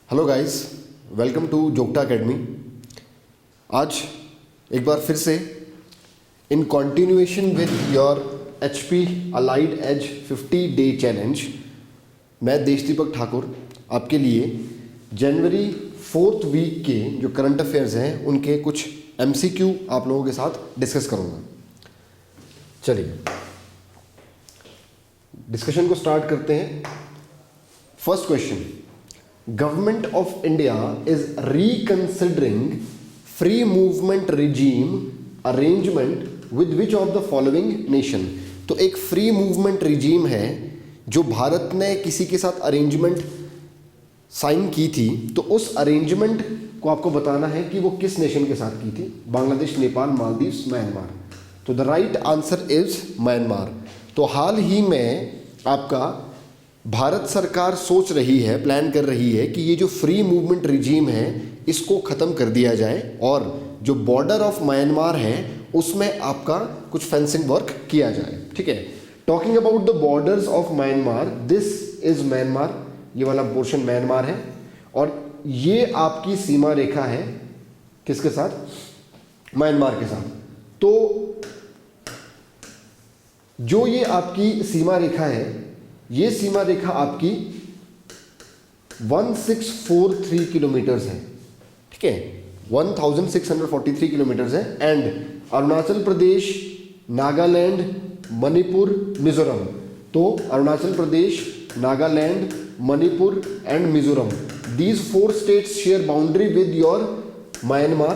Hello guys, welcome to Jogta academy. आज एक बार फिर से in continuation with your HP allied age 50 day challenge, मैं देशदीपक ठाकुर आपके लिए जनवरी 4th वीक के जो करंट अफेयर्स हैं उनके कुछ MCQ आप लोगों के साथ डिस्कस करूँगा। चलिए डिस्कशन को स्टार्ट करते हैं। First question, Government of India is reconsidering free movement regime arrangement with which of the following nation। तो एक फ्री मूवमेंट रिजीम है जो भारत ने किसी के साथ अरेंजमेंट साइन की थी, तो उस अरेंजमेंट को आपको बताना है कि वो किस नेशन के साथ की थी। बांग्लादेश, नेपाल, मालदीव्स, म्यांमार। तो the right answer is Myanmar. तो हाल ही में आपका भारत सरकार सोच रही है, प्लान कर रही है कि ये जो फ्री मूवमेंट रिजीम है इसको ख़त्म कर दिया जाए और जो बॉर्डर ऑफ म्यांमार है उसमें आपका कुछ फेंसिंग वर्क किया जाए। ठीक है, talking about the borders of Myanmar, this is Myanmar. ये वाला पोर्शन म्यांमार है और ये आपकी सीमा रेखा है किसके साथ? म्यांमार के साथ। तो जो ये आपकी सीमा रेखा है, ये सीमा रेखा आपकी 1643 किलोमीटर्स है। ठीक है, 1643 किलोमीटर्स है। एंड अरुणाचल प्रदेश, नागालैंड, मणिपुर, मिजोरम। तो Arunachal Pradesh, Nagaland, Manipur and Mizoram, these 4 states share boundary with your Myanmar.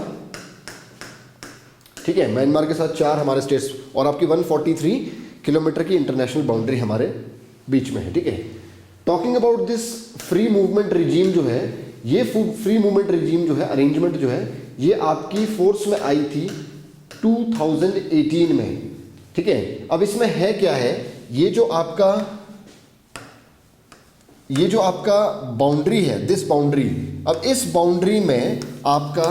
ठीक है, म्यांमार के साथ 4 हमारे स्टेट्स और आपकी 143 किलोमीटर की इंटरनेशनल बाउंड्री हमारे बीच में है। ठीक है, talking about this free movement regime जो है, ये फ्री मूवमेंट रिजीम जो है, अरेंजमेंट जो है, ये आपकी फोर्स में आई थी 2018 में। ठीक है, अब इसमें है क्या है, ये जो आपका बाउंड्री है, दिस बाउंड्री, अब इस बाउंड्री में आपका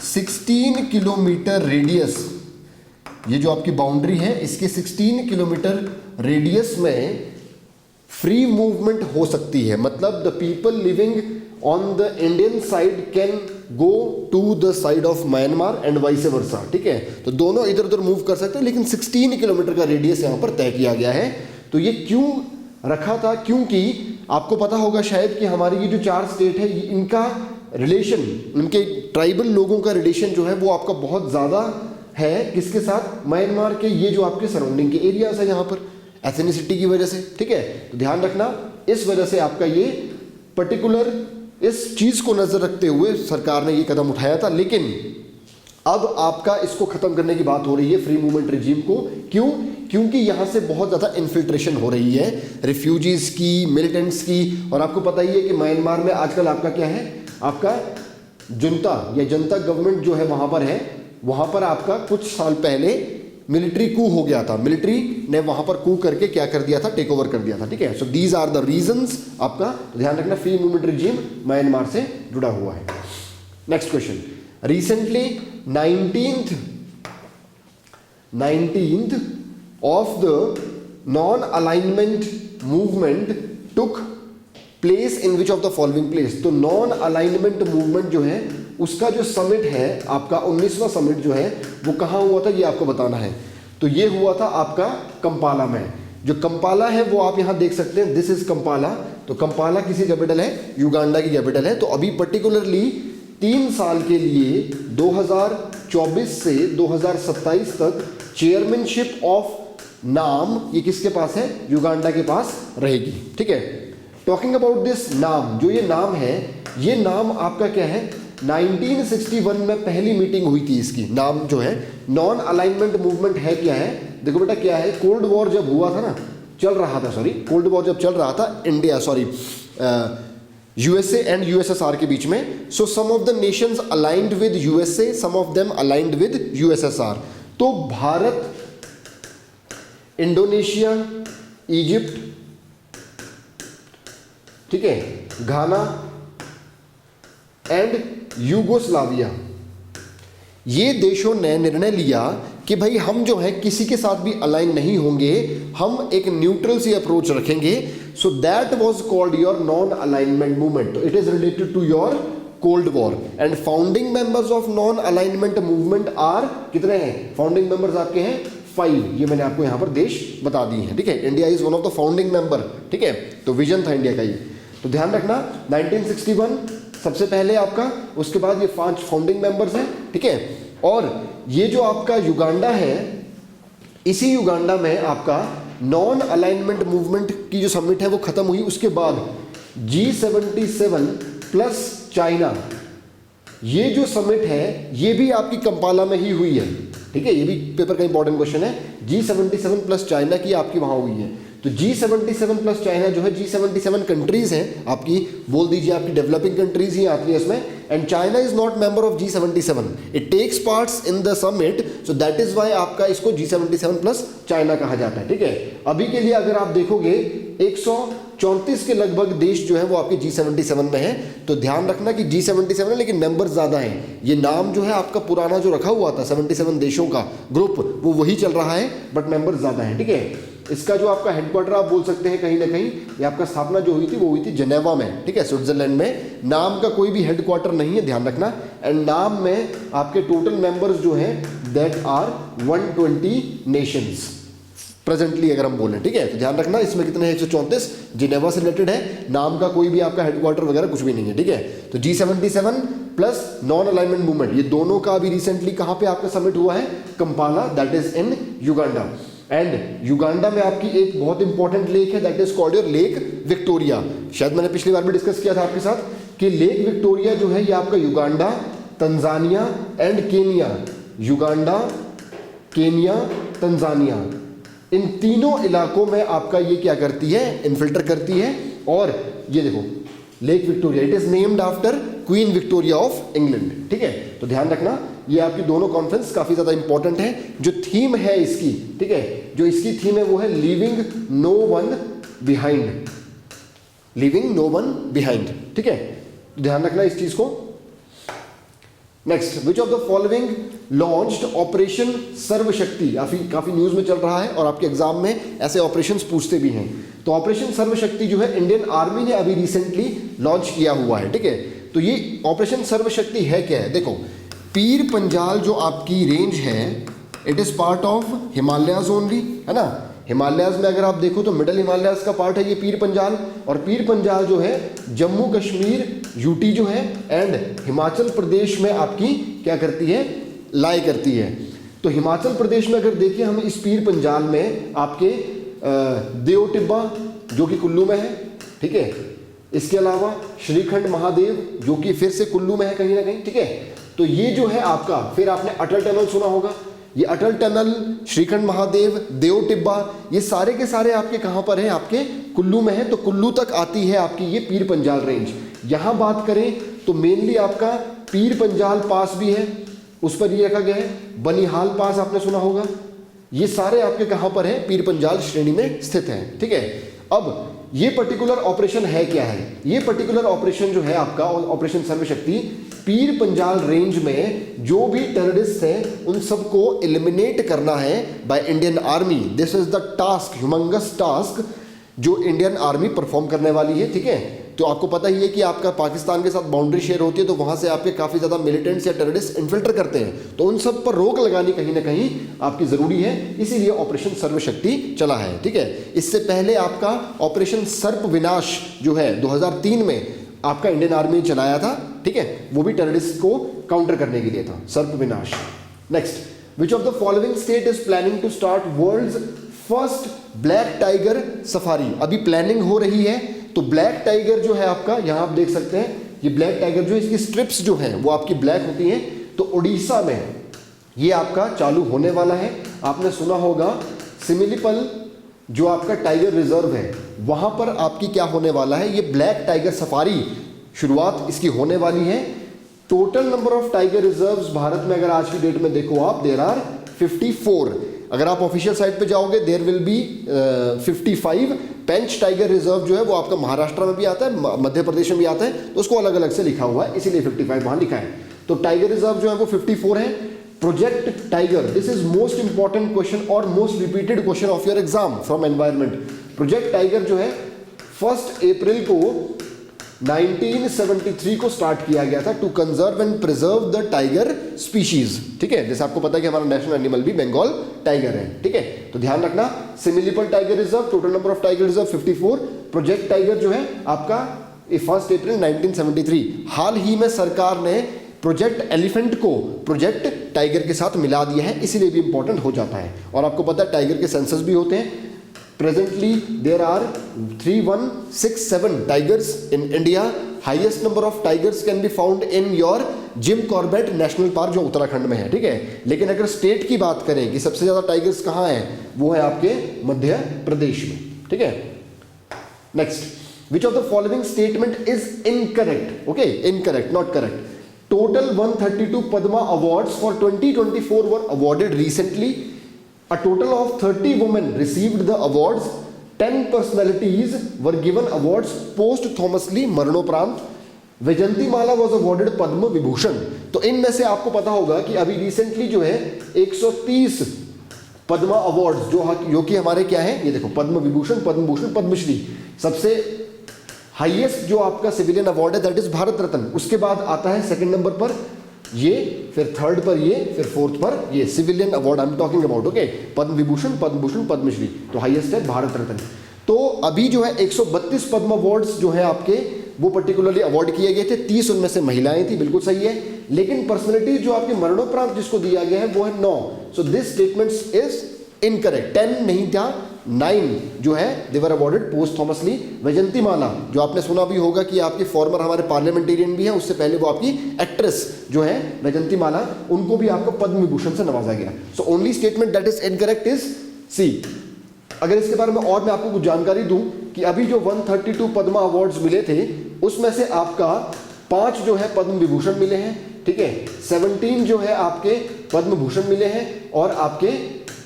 16 किलोमीटर रेडियस, ये जो आपकी बाउंड्री है इसके 16 किलोमीटर रेडियस में फ्री मूवमेंट हो सकती है। मतलब the people living on the Indian side can go to the side of Myanmar and vice versa. ठीक है, तो दोनों इधर उधर मूव कर सकते हैं, लेकिन 16 किलोमीटर का रेडियस यहाँ पर तय किया गया है। तो ये क्यों रखा था? क्योंकि आपको पता होगा शायद कि हमारी ये जो 4 स्टेट है, इनका रिलेशन, इनके ट्राइबल लोगों का रिलेशन जो है वो आपका बहुत ज़्यादा है किसके साथ? म्यांमार के ये जो आपके सराउंडिंग के एरियाज है यहाँ पर, एथनिसिटी की वजह से। ठीक है, तो ध्यान रखना, इस वजह से आपका ये पर्टिकुलर इस चीज को नजर रखते हुए सरकार ने ये कदम उठाया था। लेकिन अब आपका इसको खत्म करने की बात हो रही है फ्री मूवमेंट रिजीम को। क्यों? क्योंकि यहां से बहुत ज्यादा इन्फिल्ट्रेशन हो रही है रिफ्यूजीज की, मिलिटेंट्स की। और आपको पता ही है कि म्यांमार में आजकल आपका क्या है, आपका जुंता या जनता गवर्नमेंट जो है वहां पर है, वहां पर आपका कुछ साल पहले मिलिट्री कू हो गया था। मिलिट्री ने वहां पर कू करके क्या कर दिया था? टेक ओवर कर दिया था। ठीक है, so these are the reasons आपका, ध्यान रखना, फ्री मूवमेंट रिजीम म्यांमार से जुड़ा हुआ है। Next question, recently 19th of the non alignment movement took place in which of the following place. तो नॉन अलाइनमेंट मूवमेंट जो है उसका जो समिट है आपका 19वां समिट जो है वो कहाँ हुआ था, ये आपको बताना है। तो ये हुआ था आपका कंपाला में। जो कंपाला है वो आप यहाँ देख सकते हैं, दिस इज कंपाला। तो कंपाला किसी कैपिटल है? युगांडा की कैपिटल है। तो अभी पर्टिकुलरली 3 साल के लिए 2024 से 2027 तक चेयरमैनशिप ऑफ नाम ये किसके पास है? युगांडा के पास रहेगी। ठीक है, टॉकिंग अबाउट दिस नाम, जो ये नाम है, ये नाम आपका क्या है? 1961 में पहली मीटिंग हुई थी इसकी। नाम जो है नॉन अलाइनमेंट मूवमेंट है क्या है? देखो बेटा क्या है, कोल्ड वॉर जब हुआ था ना, चल रहा था, सॉरी, कोल्ड वॉर जब चल रहा था India, sorry, USA and USSR के बीच में। So some of the nations aligned with USA, some of them aligned with USSR. तो भारत, इंडोनेशिया, इजिप्ट, ठीक है, घाना एंड यूगोस्लाविया, ये देशों ने निर्णय लिया कि भाई हम जो है किसी के साथ भी अलाइन नहीं होंगे, हम एक न्यूट्रल सी अप्रोच रखेंगे। So that was called your non alignment movement. It is related to your cold war. And founding members of non alignment movement are, कितने हैं फाउंडिंग मेंबर्स आपके हैं? 5। ये मैंने आपको यहाँ पर देश बता दी है, ठीक है। India is one of the founding member, ठीक है। तो विजन था इंडिया का ये, तो ध्यान रखना 1961 सबसे पहले आपका, उसके बाद ये 5 फाउंडिंग मेंबर्स हैं, ठीक है। और ये जो आपका युगांडा है, इसी युगांडा में आपका नॉन अलाइनमेंट मूवमेंट की जो समिट है वो खत्म हुई। उसके बाद G77 प्लस चाइना, ये जो समिट है ये भी आपकी कंपाला में ही हुई है, ठीक है। ये भी पेपर का इंपॉर्टेंट क्वेश्चन है। G77 प्लस चाइना की आपकी वहां हुई है। तो G77 प्लस चाइना जो है, G77 कंट्रीज हैं आपकी, बोल दीजिए आपकी डेवलपिंग कंट्रीज ही आती है इसमें। And China is not member of G77, it takes parts in the summit, so that is why आपका इसको G77 प्लस चाइना कहा जाता है, ठीक है। अभी के लिए अगर आप देखोगे 134 के लगभग देश जो है वो आपके G77 में है। तो ध्यान रखना कि G77 है लेकिन मेंबर ज्यादा हैं। ये नाम जो है आपका पुराना जो रखा हुआ था 77 देशों का ग्रुप, वो वही चल रहा है, बट मेंबर ज्यादा है, ठीक है। इसका जो आपका हेडक्वार्टर आप बोल सकते हैं कहीं ना कहीं, ये आपका स्थापना जो हुई थी वो हुई थी जेनेवा में, ठीक है, स्विट्जरलैंड में। नाम का कोई भी हेडक्वार्टर नहीं है, ध्यान रखना। एंड नाम में आपके टोटल मेंबर्स जो हैं दैट आर 120 नेशंस प्रेजेंटली अगर हम बोलें, ठीक है। तो ध्यान रखना इसमें कितने हैं, 134 जिनेवा से रिलेटेड है। नाम का कोई भी आपका हेडक्वार्टर वगैरह कुछ भी नहीं है, ठीक है। तो G77 plus non alignment movement, ये दोनों का अभी रिसेंटली कहाँ पे आपका समिट हुआ है? Kampala, that is in Uganda. And Uganda में आपकी एक बहुत इंपॉर्टेंट लेक है, that is called your lake Victoria. शायद मैंने पिछली बार भी डिस्कस किया था आपके साथ कि लेक विक्टोरिया जो है ये आपका Uganda, Tanzania and Kenya, Uganda, Kenya, Tanzania, इन तीनों इलाकों में आपका ये क्या करती है? इन्फिल्टर करती है। और ये देखो lake Victoria, it is named after queen Victoria of England, ठीक है। तो ध्यान रखना ये आपकी दोनों कॉन्फ्रेंस काफी ज्यादा इंपॉर्टेंट है। जो थीम है इसकी, ठीक है, जो इसकी थीम है वो है leaving no one behind, leaving no one behind, ठीक है। ध्यान रखना इस चीज को। Next, which of the following launched operation Sarvashakti? काफी न्यूज में चल रहा है और आपके एग्जाम में ऐसे ऑपरेशंस पूछते भी हैं। तो ऑपरेशन सर्वशक्ति जो है इंडियन आर्मी ने अभी रिसेंटली लॉन्च किया हुआ है, ठीक है। तो ये ऑपरेशन सर्वशक्ति है क्या है? देखो, पीर पंजाल जो आपकी रेंज है, it is part of Himalayas only, है ना। हिमालयाज में अगर आप देखो तो मिडल हिमालयाज का पार्ट है ये पीर पंजाल। और पीर पंजाल जो है जम्मू कश्मीर, यूटी जो है एंड हिमाचल प्रदेश में आपकी क्या करती है? लाई करती है। तो हिमाचल प्रदेश में अगर देखिए हम इस पीर पंजाल में आपके देव टिब्बा जो कि कुल्लू में है, ठीक है। इसके अलावा श्रीखंड महादेव जो कि फिर से कुल्लू में है कहीं ना कहीं, ठीक है। तो ये जो है आपका, फिर आपने अटल टनल सुना होगा, ये अटल टनल, श्रीखंड महादेव, देव टिब्बा, ये सारे के सारे आपके कहाँ पर है? आपके कुल्लू में है। तो कुल्लू तक आती है आपकी ये पीर पंजाल रेंज। यहाँ बात करें तो मेनली आपका पीर पंजाल पास भी है, उस पर ये रखा गया है। बनिहाल पास आपने सुना होगा। ये सारे आपके कहाँ पर है? पीर पंजाल श्रेणी में स्थित है, ठीक है। अब ये पर्टिकुलर ऑपरेशन है क्या है? ये पर्टिकुलर ऑपरेशन जो है आपका ऑपरेशन सर्वशक्ति, पीर पंजाल रेंज में जो भी टेररिस्ट हैं उन सबको एलिमिनेट करना है by Indian army. This is the task, humongous task जो इंडियन आर्मी परफॉर्म करने वाली है, ठीक है। तो आपको पता ही है कि आपका पाकिस्तान के साथ बाउंड्री शेयर होती है, तो वहां से आपके काफी ज्यादा मिलिटेंट्स या टेररिस्ट इन्फिल्टर करते हैं। तो उन सब पर रोक लगानी कहीं ना कहीं आपकी जरूरी है, इसीलिए ऑपरेशन सर्वशक्ति चला है, ठीक है। इससे पहले आपका ऑपरेशन सर्प विनाश जो है 2003 में आपका इंडियन आर्मी ने चलाया था, ठीक है। वो भी टेररिस्ट को काउंटर करने के लिए था, सर्प विनाश। Next, which of the following state is planning to start world's first black tiger safari? अभी प्लानिंग हो रही है। तो ब्लैक टाइगर जो है आपका, यहां आप देख सकते हैं, ये ब्लैक टाइगर जो है इसकी स्ट्रिप्स जो हैं वो आपकी ब्लैक होती हैं। तो उड़ीसा में ये आपका चालू होने वाला है। आपने सुना होगा सिमिलीपल जो आपका टाइगर रिजर्व है, वहां पर आपकी क्या होने वाला है? ये ब्लैक टाइगर सफारी शुरुआत इसकी होने वाली है। Total number of tiger reserves Bharat में अगर आज की डेट में देखो आप, देयर आर 54। अगर आप ऑफिशियल साइट पे जाओगे there will be 55। Pench tiger reserve जो है वो आपका महाराष्ट्र में भी आता है, मध्य प्रदेश में भी आता है, तो उसको अलग अलग से लिखा हुआ है, इसीलिए 55 वहां लिखा है। तो टाइगर रिजर्व जो है वो 54 है। Project tiger, this is most important question और most repeated question of your exam from environment. Project tiger जो है 1 अप्रैल को 1973 को स्टार्ट किया गया था to conserve and preserve the tiger species. ठीक है, जैसे आपको पता है कि हमारा नेशनल एनिमल भी बंगाल टाइगर है। ठीक है, तो ध्यान रखना, Similipal tiger reserve, total number of tiger reserve 54, project tiger जो है आपका 1 अप्रैल 1973। हाल ही में सरकार ने प्रोजेक्ट एलिफेंट को प्रोजेक्ट टाइगर के साथ मिला दिया है, इसीलिए भी इंपॉर्टेंट हो जाता है। और आपको पता है टाइगर के सेंसस भी होते हैं। Presently there are 3167 tigers in India. Highest number of tigers can be found in your Jim Corbett national park जो उत्तराखंड में है। ठीक है, लेकिन अगर स्टेट की बात करें कि सबसे ज्यादा टाइगर्स कहाँ हैं, वो है आपके मध्य प्रदेश में। ठीक है, next, which of the following statement is incorrect? Okay, incorrect, not correct. Total 132 Padma awards for 2024 were awarded recently. A total of 30 women received the awards. 10 personalities were given awards posthumously मरणोपरांत. वैजंती माला was awarded Padma Vibhushan. तो इनमें से आपको पता होगा कि अभी recently जो है 130 पद्मा अवार्ड्स जो कि हमारे क्या है, ये देखो, पद्म विभूषण, पद्म भूषण, पद्मश्री. सबसे हाईएस्ट जो आपका सिविलियन अवार्ड है दैट इज भारत रत्न. उसके बाद आता है सेकंड नंबर पर ये, फिर थर्ड पर ये, फिर फोर्थ पर ये civilian award I am talking about. Okay, Padma Vibhushan, Padma Bhushan, Padmashri. तो हाईएस्ट है भारत रत्न. तो अभी जो है 132 पद्म अवार्ड्स जो है आपके वो पर्टिकुलरली अवार्ड किए गए थे. 30 उनमें से महिलाएं थी, बिल्कुल सही है. लेकिन पर्सनैलिटी जो आपके मरणोपरांत जिसको दिया गया है वो है 9. So this statement is incorrect. 10 नहीं था, 9 जो है दे वर अवॉर्डेड पोस्टथॉमसली. वैजंती माला जो आपने सुना भी होगा कि आपके फॉर्मर हमारे पार्लियामेंटेरियन भी है, उससे पहले वो आपकी एक्ट्रेस जो है वैजंती माला, उनको भी आपको पद्म विभूषण से नवाजा गया. So only statement that is incorrect is C. अगर इसके बारे में और मैं आपको कुछ जानकारी दूं कि अभी जो 132 पद्मा अवार्ड्स मिले थे उसमें से आपका 5 जो है पद्म विभूषण मिले हैं. ठीक है, 17 जो है आपके पद्म भूषण मिले हैं और आपके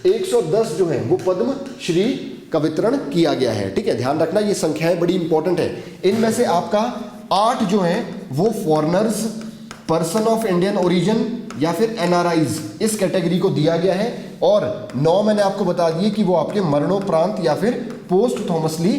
110 जो है वो पद्म श्री का वितरण किया गया है. ठीक है, ध्यान रखना, ये संख्याएं बड़ी इंपॉर्टेंट है. इनमें से आपका 8 जो है वो foreigners, person of Indian origin या फिर एनआरआईज इस कैटेगरी को दिया गया है. और 9 मैंने आपको बता दिए कि वो आपके मरणोपरांत या फिर पोस्टथॉमसली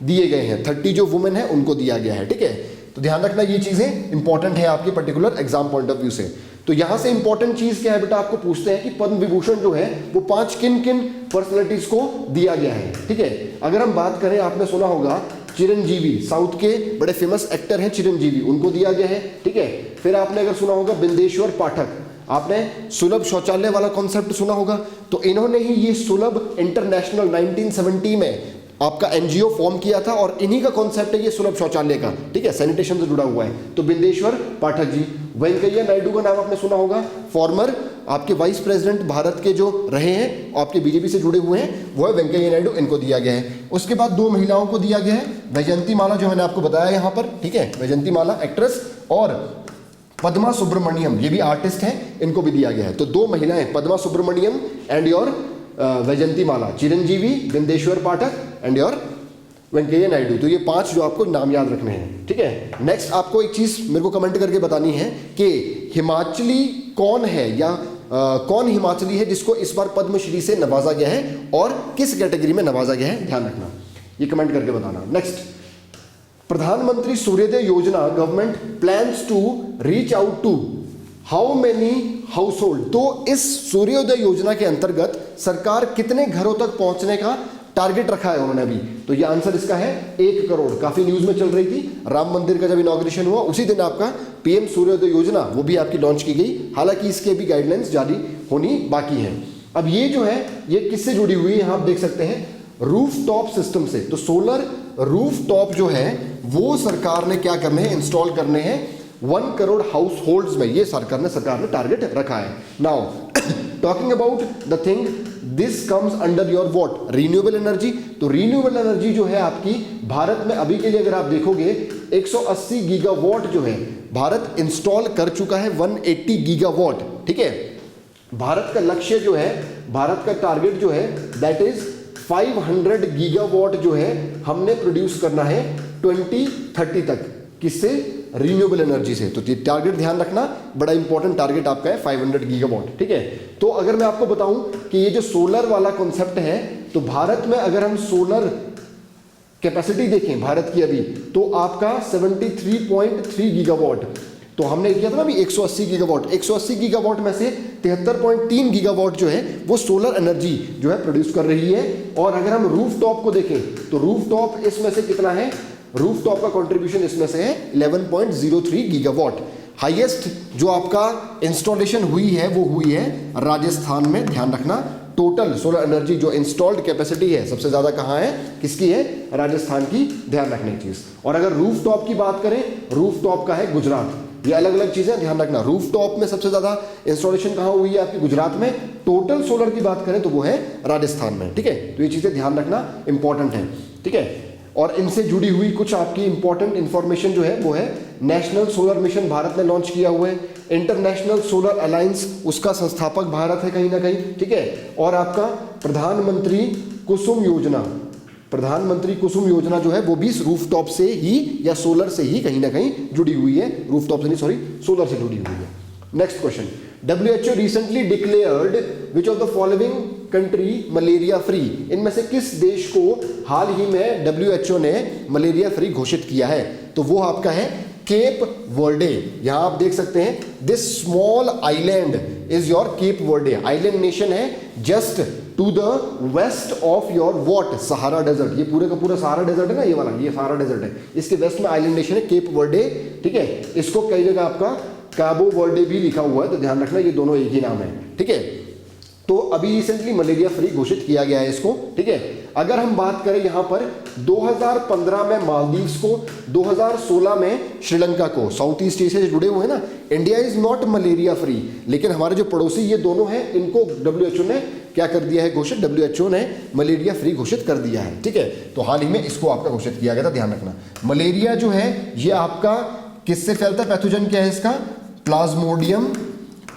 दिए गए हैं. 30 जो वुमेन है उनको दिया गया है. ठीक है, तो ध्यान रखना, ये चीजें इंपॉर्टेंट है आपके particular exam point of view से. तो यहां से इंपॉर्टेंट चीज क्या है बेटा, आपको पूछते हैं कि पद्म विभूषण जो है वो 5 किन किन पर्सनैलिटीज को दिया गया है. ठीक है, अगर हम बात करें, आपने सुना होगा चिरंजीवी, साउथ के बड़े फेमस एक्टर हैं चिरंजीवी, उनको दिया गया है. ठीक है, फिर आपने अगर सुना होगा बिंदेश्वर पाठक, आपने सुलभ शौचालय वाला कॉन्सेप्ट सुना होगा, तो इन्होंने ही ये सुलभ इंटरनेशनल 1970 में आपका एनजीओ फॉर्म किया था और इन्हीं का कॉन्सेप्ट है ये सुलभ शौचालय का. ठीक है, सैनिटेशन से जुड़ा हुआ है. तो बिंदेश्वर पाठक जी. वेंकैया नायडू का नाम आपने सुना होगा, फॉर्मर आपके वाइस प्रेसिडेंट भारत के जो रहे हैं, आपके बीजेपी से जुड़े हुए हैं, वो है वेंकैया नायडू, इनको दिया गया है. उसके बाद 2 महिलाओं को दिया गया है, वैजंती माला जो मैंने आपको बताया यहाँ पर. ठीक है, वैजंती माला एक्ट्रेस, और पद्मा सुब्रमण्यम ये भी आर्टिस्ट हैं, इनको भी दिया गया है. तो 2 महिलाएं, Padma Subrahmanyam and your Vyjayanti Mala, Chiranjeevi, Bindeshwar Pathak and your Venkaiah Naidu. तो ये 5 जो आपको नाम याद रखने हैं. ठीक है, नेक्स्ट आपको एक चीज मेरे को कमेंट करके बतानी है कि हिमाचली कौन है या कौन हिमाचली है जिसको इस बार पद्मश्री से नवाजा गया है और किस कैटेगरी में नवाजा गया है, ध्यान रखना, ये कमेंट करके बताना. Next, Pradhanmantri Suryoday Yojana government plans to reach out to how many household. तो इस सूर्योदय योजना के अंतर्गत सरकार कितने घरों तक पहुंचने का टारगेट रखा है उन्होंने अभी? तो ये आंसर इसका है 1 करोड़. काफी न्यूज में चल रही थी, राम मंदिर का जब इनॉग्रेशन हुआ उसी दिन आपका पीएम सूर्योदय योजना वो भी आपकी लॉन्च की गई. हालांकि इसके भी गाइडलाइंस जारी होनी बाकी है. अब ये जो है ये किससे जुड़ी हुई है, यहां आप देख सकते हैं, रूफ टॉप सिस्टम से. तो सोलर रूफ टॉप जो है वो सरकार ने क्या करने हैं, इंस्टॉल करने हैं 1 करोड़ हाउस होल्ड्स में. ये सरकार ने टारगेट रखा है. Now talking about the thing, this comes under your what, renewable energy. तो रिन्यूएबल एनर्जी जो है आपकी भारत में अभी के लिए अगर आप देखोगे 180 गीगावाट जो है भारत इंस्टॉल कर चुका है, 180 गीगावाट. ठीक है, भारत का लक्ष्य जो है, भारत का टारगेट जो है दैट इज 500 गीगावाट जो है हमने प्रोड्यूस करना है 2030 तक. किससे? रिन्यूएबल एनर्जी से। तो ये टारगेट ध्यान रखना, बड़ा इंपॉर्टेंट टारगेट आपका है 500 गीगावाट, ठीक है। तो अगर मैं आपको बताऊं कि ये जो सोलर वाला कॉन्सेप्ट है, तो भारत में अगर हम सोलर कैपेसिटी देखें भारत की अभी, तो आपका 73.3 गीगावाट। तो हमने किया था ना अभी 180 गीगावाट, 180 गीगावाट में से 73.3 गीगावाट जो है वो सोलर एनर्जी जो है प्रोड्यूस कर रही है। और अगर हम रूफ टॉप को देखें तो रूफ टॉप इसमें से कितना है, रूफ टॉप का कंट्रीब्यूशन इसमें से है 11.03 गीगावाट। हाईएस्ट जो आपका इंस्टॉलेशन हुई है वो हुई है राजस्थान में, ध्यान रखना। टोटल सोलर एनर्जी जो इंस्टॉल्ड कैपेसिटी है सबसे ज्यादा कहां है, किसकी है, राजस्थान की, ध्यान रखने की चीज। और अगर रूफ टॉप की बात करें, रूफ टॉप का है गुजरात। ये अलग अलग चीजें ध्यान रखना। रूफ टॉप में सबसे ज्यादा इंस्टॉलेशन कहां हुई है आपकी, गुजरात में। टोटल सोलर की बात करें तो वो है राजस्थान में, ठीक है। तो ये चीजें ध्यान रखना इंपॉर्टेंट है, ठीक है। और इनसे जुड़ी हुई कुछ आपकी इंपॉर्टेंट इंफॉर्मेशन जो है वो है, नेशनल सोलर मिशन भारत ने लॉन्च किया हुआ है, इंटरनेशनल सोलर अलायंस उसका संस्थापक भारत है कहीं ना कहीं, ठीक है। और आपका प्रधानमंत्री कुसुम योजना, प्रधानमंत्री कुसुम योजना जो है वो भी रूफटॉप से ही या सोलर से ही कहीं ना कहीं जुड़ी हुई है, रूफटॉप से नहीं सॉरी, सोलर से जुड़ी हुई है। Next question, WHO recently declared which of the following country malaria free. इनमें से किस देश को हाल ही में WHO ने मलेरिया फ्री घोषित किया है, तो वो आपका है केप वर्डे। यहां आप देख सकते हैं, this small island is your Cape Verde. Island nation है just to the west of your what, Sahara desert. ये पूरे का पूरा सहारा डेजर्ट है ना, ये वाला, ये सहारा डेजर्ट है, इसके वेस्ट में आइलैंड नेशन है केप वर्डे, ठीक है। इसको कई जगह आपका काबो वर्डे भी लिखा हुआ है, तो ध्यान रखना ये दोनों एक ही नाम है, ठीक है। तो अभी रिसेंटली मलेरिया फ्री घोषित किया गया है इसको, ठीक है। अगर हम बात करें यहां पर 2015 में मालदीव्स को, 2016 में श्रीलंका को, साउथ ईस्ट एशिया से जुड़े हुए हैं ना। India is not malaria free, लेकिन हमारे जो पड़ोसी ये दोनों हैं, इनको WHO ने क्या कर दिया है घोषित, WHO ने मलेरिया फ्री घोषित कर दिया है, ठीक है। तो हाल ही में इसको आपका घोषित किया गया था, ध्यान रखना। मलेरिया जो है ये आपका किससे फैलता है, पैथोजन क्या है इसका, प्लाज्मोडियम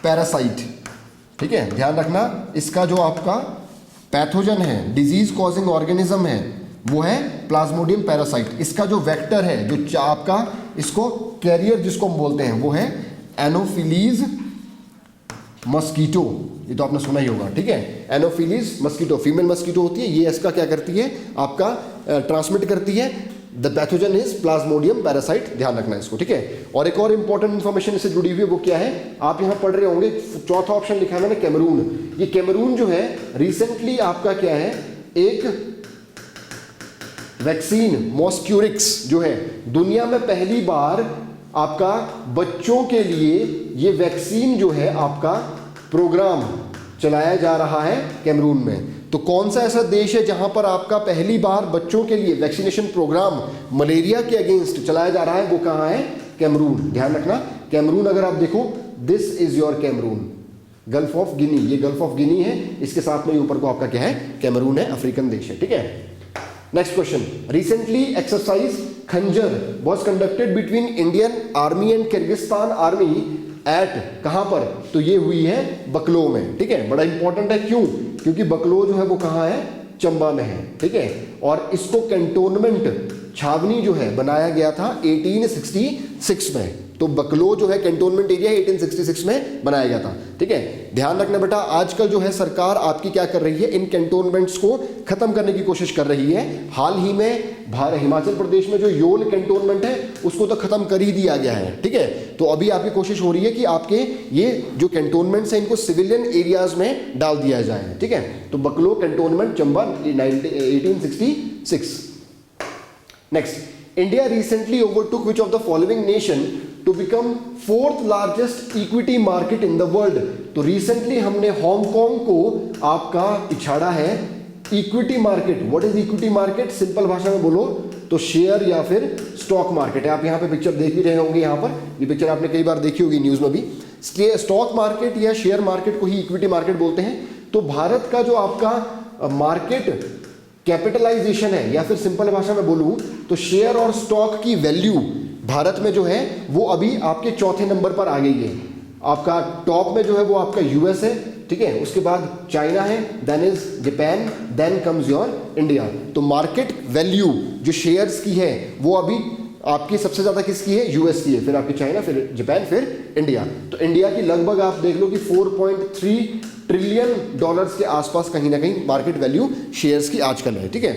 पैरासाइट, ठीक है। ध्यान रखना, इसका जो आपका पैथोजन है, डिजीज कॉजिंग ऑर्गेनिज्म है, वो है प्लाज्मोडियम पैरासाइट। इसका जो वेक्टर है, जो आपका इसको कैरियर जिसको हम बोलते हैं, वो है एनोफिलीज मस्कीटो। ये तो आपने सुना ही होगा, ठीक है। एनोफिलीज मस्कीटो फीमेल मस्कीटो होती है, ये इसका क्या करती है, आपका ट्रांसमिट करती है। The pathogen is Plasmodium parasite, ध्यान रखना इसको, ठीक है। और एक और इंपॉर्टेंट इन्फॉर्मेशन इससे जुड़ी हुई है, वो क्या है, आप यहां पढ़ रहे होंगे, चौथा ऑप्शन लिखा है मैंने कैमरून। ये कैमरून जो है रिसेंटली आपका क्या है, एक वैक्सीन मॉस्क्यूरिक्स जो है, दुनिया में पहली बार आपका बच्चों के लिए ये वैक्सीन जो है आपका प्रोग्राम चलाया जा रहा है कैमरून में। तो कौन सा ऐसा देश है जहां पर आपका पहली बार बच्चों के लिए वैक्सीनेशन प्रोग्राम मलेरिया के अगेंस्ट चलाया जा रहा है, वो कहां है, कैमरून। ध्यान रखना, कैमरून अगर आप देखो, this is your Cameroon, gulf of Guinea, ये गल्फ ऑफ गिनी है, इसके साथ में ऊपर को आपका क्या है, कैमरून है, अफ्रीकन देश है, ठीक है। नेक्स्ट क्वेश्चन, रिसेंटली एक्सरसाइज खंजर was conducted between Indian army and Kyrgyzstan army at, कहां पर, तो ये हुई है बकलो में, ठीक है। बड़ा इंपॉर्टेंट है, क्यों, क्योंकि बकलो जो है वो कहां है, चंबा में है, ठीक है। और इसको कैंटोनमेंट छावनी जो है बनाया गया था 1866 में। तो बकलो जो है कैंटोनमेंट एरिया 1866 में बनाया गया था, ठीक है। ध्यान रखना बेटा, आजकल जो है सरकार आपकी क्या कर रही है, इन कैंटोनमेंट्स को खत्म करने की कोशिश कर रही है। हाल ही में हिमाचल प्रदेश में जो योल कैंटोनमेंट है उसको तो खत्म कर ही दिया गया है, ठीक है। तो अभी आपकी कोशिश हो रही है कि आपके ये जो कैंटोनमेंट्स हैं इनको सिविलियन एरियाज में डाल दिया जाए, ठीक है। तो Bakloh cantonment Chamba 1866। Next, India recently overtook which of the following nation to become 4th largest equity market in the world. तो रिसेंटली हमने हांगकांग को आपका पिछाड़ा है equity market. What is equity market, simple भाषा में बोलो तो शेयर या फिर स्टॉक मार्केट है। आप यहाँ पे पिक्चर देख भी रहे होंगे, यहाँ पर ये पिक्चर आपने कई बार देखी होगी न्यूज में भी। स्टॉक मार्केट या शेयर मार्केट को ही इक्विटी मार्केट बोलते हैं। तो भारत का जो आपका मार्केट कैपिटलाइजेशन है, या फिर सिंपल भाषा में बोलूं तो शेयर और स्टॉक की वैल्यू भारत में जो है वो अभी आपके चौथे नंबर पर आ गई है। आपका टॉप में जो है वो आपका यूएस है, ठीक है, उसके बाद चाइना है, then is Japan, then comes your India. तो मार्केट वैल्यू जो शेयर्स की है वो अभी आपकी सबसे ज्यादा किसकी है? यूएस की है, फिर आपकी चाइना, फिर जापान, फिर इंडिया। तो इंडिया की लगभग आप देख लो कि 4.3 ट्रिलियन डॉलर्स के आसपास कहीं ना कहीं मार्केट वैल्यू शेयर्स की आजकल है, ठीक है।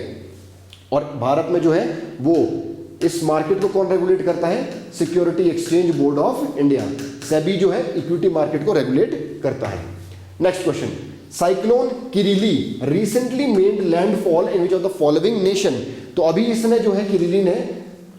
और भारत में जो है वो इस मार्केट को कौन रेगुलेट करता है? Security exchange board of India, SEBI जो है इक्विटी मार्केट को रेगुलेट करता है। Next question, cyclone Kirrily recently made landfall in which of the following nation. तो अभी इसने जो है किरिली ने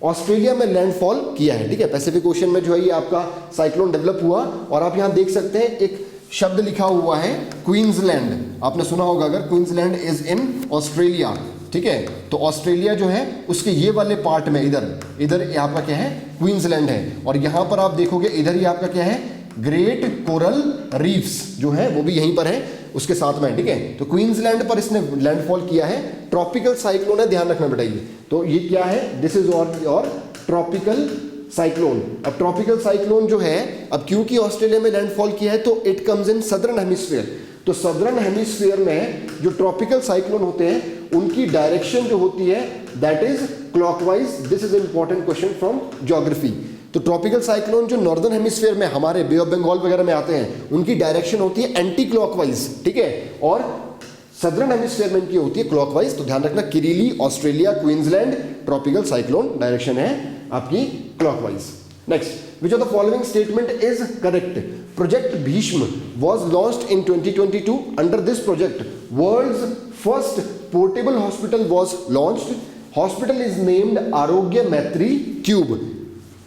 ऑस्ट्रेलिया में लैंडफॉल किया है, ठीक है। पैसिफिक ओशन में जो है ये आपका साइक्लोन डेवलप हुआ, और आप यहां देख सकते हैं एक शब्द लिखा हुआ है क्वींसलैंड, आपने सुना होगा अगर, क्वींसलैंड इज इन ऑस्ट्रेलिया, ठीक है। तो ऑस्ट्रेलिया जो है उसके ये वाले पार्ट में इधर यहाँ का क्या है? क्वींसलैंड है। और यहाँ पर आप देखोगे इधर ही आपका क्या है? ग्रेट कोरल रीफ्स जो है वो भी यहीं पर है उसके साथ में, ठीक है। तो क्वींसलैंड पर इसने लैंडफॉल किया है, ट्रॉपिकल साइक्लोन है, ध्यान रखना बेटा ये। तो ये क्या है? दिस इज और ट्रॉपिकल साइक्लोन। अब ट्रॉपिकल साइक्लोन जो है, अब क्योंकि ऑस्ट्रेलिया में लैंडफॉल किया है तो it comes in southern hemisphere. तो सदर्न हेमिस्फीयर में जो ट्रॉपिकल साइक्लोन होते हैं उनकी डायरेक्शन जो होती है that is clockwise. This is important question from geography. तो ट्रॉपिकल साइक्लोन जो नॉर्दर्न हेमिस्फीयर में हमारे बे ऑफ बंगाल वगैरह में आते हैं उनकी डायरेक्शन होती है एंटी क्लॉकवाइज, ठीक है। और सदर्न हेमिस्फीयर में इनकी होती है क्लॉकवाइज। तो ध्यान रखना, Kirrily Australia, Queensland, tropical cyclone, direction है आपकी clockwise. Next, which of the following statement is correct? Project Bhishma was launched in 2022. Under this project, world's first portable hospital was launched. Hospital is named Arogya Maitri Cube.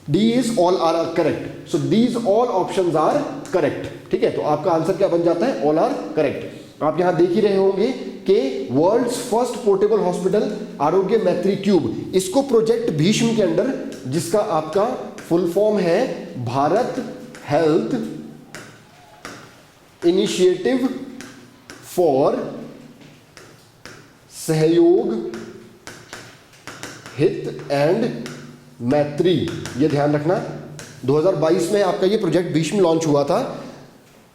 These all are correct. So these all options are correct. ठीक है, तो आपका answer क्या बन जाता है? All are correct. आप यहां देख ही रहे होंगे कि वर्ल्ड्स फर्स्ट पोर्टेबल हॉस्पिटल आरोग्य मैत्री क्यूब, इसको प्रोजेक्ट भीष्म के अंडर, जिसका आपका फुल फॉर्म है भारत हेल्थ इनिशिएटिव फॉर सहयोग हित एंड मैत्री, ये ध्यान रखना। 2022 में आपका ये प्रोजेक्ट भीष्म लॉन्च हुआ था,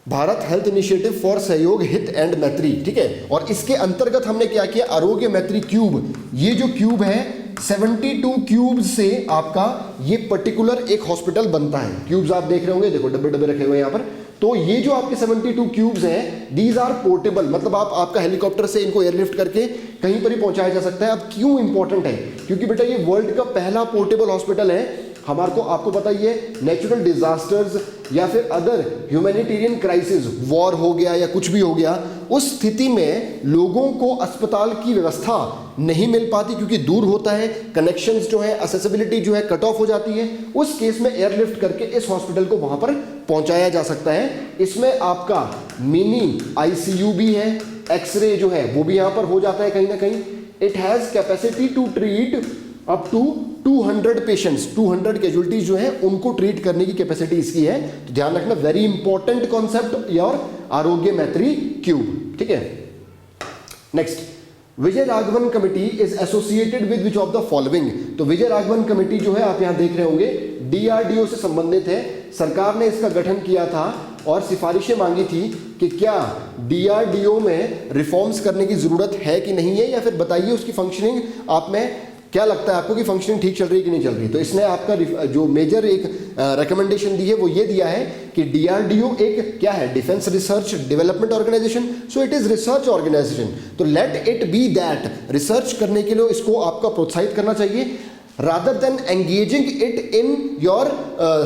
भारत हेल्थ इनिशिएटिव फॉर सहयोग हित एंड मैत्री, ठीक है। और इसके अंतर्गत हमने क्या किया? आरोग्य मैत्री क्यूब, ये जो क्यूब है 72 क्यूब से आपका ये पर्टिकुलर एक हॉस्पिटल बनता है। क्यूब्स आप देख रहे होंगे, देखो डब्बे डब्बे रखे हुए हैं यहाँ पर। तो ये जो आपके 72 क्यूब्स हैं, दीज आर पोर्टेबल, मतलब आपका हेलीकॉप्टर से इनको एयरलिफ्ट करके कहीं पर ही पहुंचाया जा सकता है। अब क्यों इंपॉर्टेंट है? क्योंकि बेटा ये वर्ल्ड का पहला पोर्टेबल हॉस्पिटल है। हमारे को आपको पता ही है, नेचुरल डिजास्टर्स या फिर अदर ह्यूमैनिटेरियन क्राइसिस, वॉर हो गया या कुछ भी हो गया, उस स्थिति में लोगों को अस्पताल की व्यवस्था नहीं मिल पाती क्योंकि दूर होता है, कनेक्शंस जो है, एक्सेसिबिलिटी जो है कट ऑफ हो जाती है। उस केस में एयरलिफ्ट करके इस हॉस्पिटल को वहां पर पहुंचाया जा सकता है। इसमें आपका मिनी आईसीयू भी है, एक्सरे जो है वो भी यहां पर हो जाता है कहीं ना कहीं। It has capacity to treat up to 200 patients, 200 casualties जो है उनको ट्रीट करने की कैपेसिटी इसकी है। तो ध्यान रखना, वेरी इंपॉर्टेंट कॉन्सेप्ट योर आरोग्य मैत्री क्यूब, ठीक है। Next, Vijay Raghavan committee is associated with which of the following. तो विजय राघवन कमेटी जो है आप यहां देख रहे होंगे डीआरडीओ से संबंधित है। सरकार ने इसका गठन किया था और सिफारिशें मांगी थी कि क्या डीआरडीओ में रिफॉर्म्स करने की जरूरत है कि नहीं है, या फिर बताइए उसकी फंक्शनिंग आप में क्या लगता है आपको कि फंक्शनिंग ठीक चल रही है कि नहीं चल रही। तो इसने आपका जो मेजर एक रिकमेंडेशन दी है वो ये दिया है कि डीआरडीओ एक क्या है? Defence research development organisation, so it is research organisation. तो let it be that, research करने के लिए इसको आपका प्रोत्साहित करना चाहिए, rather than engaging it in your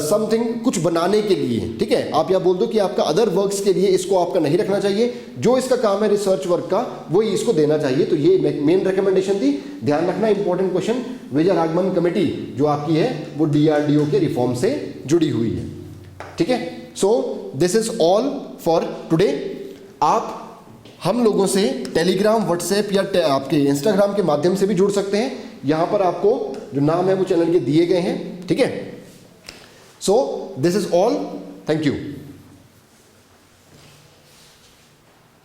something, कुछ बनाने के लिए, ठीक है। आप यह बोल दो कि आपका अदर वर्क्स के लिए इसको आपका नहीं रखना चाहिए, जो इसका काम है रिसर्च वर्क का वही इसको देना चाहिए। तो ये मेन रिकमेंडेशन थी, ध्यान रखना, important question. Vijay Raghavan committee जो आपकी है वो डीआरडीओ के रिफॉर्म से जुड़ी हुई है, ठीक है। So this is all for today. आप हम लोगों से टेलीग्राम, व्हाट्सएप या आपके इंस्टाग्राम के माध्यम से भी जुड़ सकते हैं। यहां पर आपको जो नाम है वो चैनल के दिए गए हैं, ठीक है। So this is all, thank you.